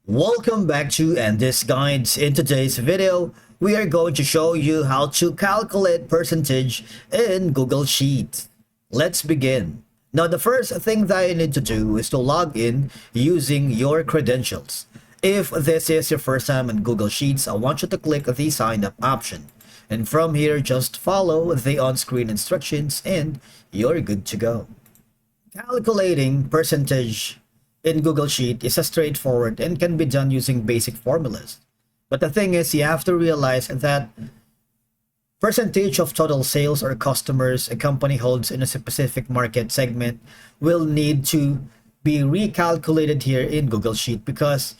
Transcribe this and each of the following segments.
Welcome back to Andy's Guides. In today's video, we are going to show you how to calculate percentage in Google Sheets. Let's begin. Now, the first thing that you need to do is to log in using your credentials. If this is your first time in Google Sheets, I want you to click the sign up option. And from here, just follow the on-screen instructions and you're good to go. Calculating percentage in Google Sheet is a straightforward and can be done using basic formulas. But the thing is, you have to realize that percentage of total sales or customers a company holds in a specific market segment will need to be recalculated here in Google Sheet because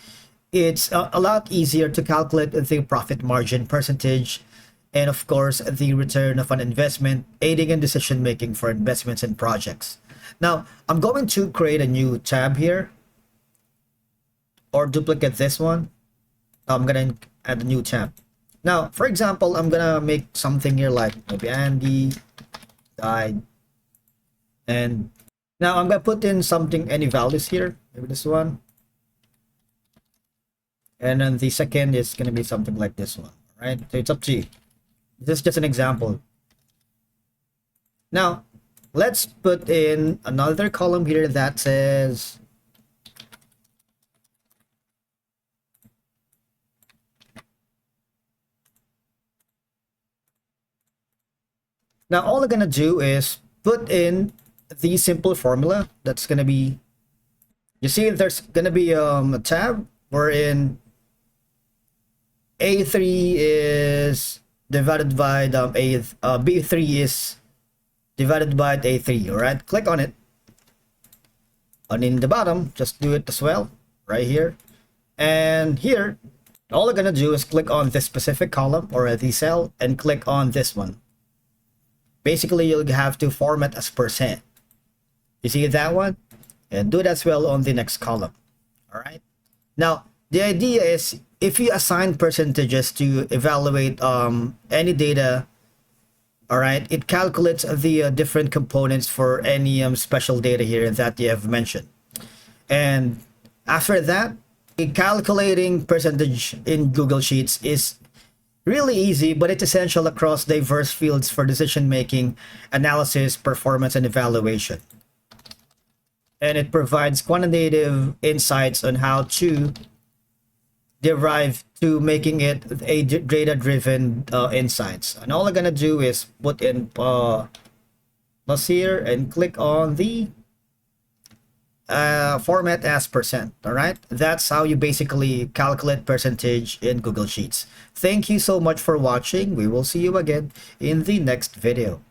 it's a lot easier to calculate the profit margin percentage and of course the return of an investment, aiding in decision making for investments and projects. Now, I'm going to create a new tab here or duplicate this one. I'm going to add a new tab. Now, for example, I'm going to make something here like maybe Andy guide. And now I'm going to put in something, any values here. Maybe this one. And then the second is going to be something like this one. Right? So it's up to you. This is just an example. Now, let's put in another column here that says now all I'm gonna do is put in the simple formula that's gonna be, you see there's gonna be a tab wherein A3 is divided by B3 is divided by A3. All right, click on it, and in the bottom just do it as well right here. And here all I'm gonna do is click on this specific column or the cell and click on this one. Basically you'll have to format as percent. You see that one? And do it as well on the next column. All right, now the idea is if you assign percentages to evaluate any data, all right, it calculates the different components for any special data here that you have mentioned. And after that, calculating percentage in Google Sheets is really easy, but it's essential across diverse fields for decision making, analysis, performance, and evaluation. And it provides quantitative insights on how to derive to making it a data-driven insights. And all I'm gonna do is put in plus here and click on the format as percent. All right, that's how you basically calculate percentage in Google Sheets. Thank you so much for watching. We will see you again in the next video.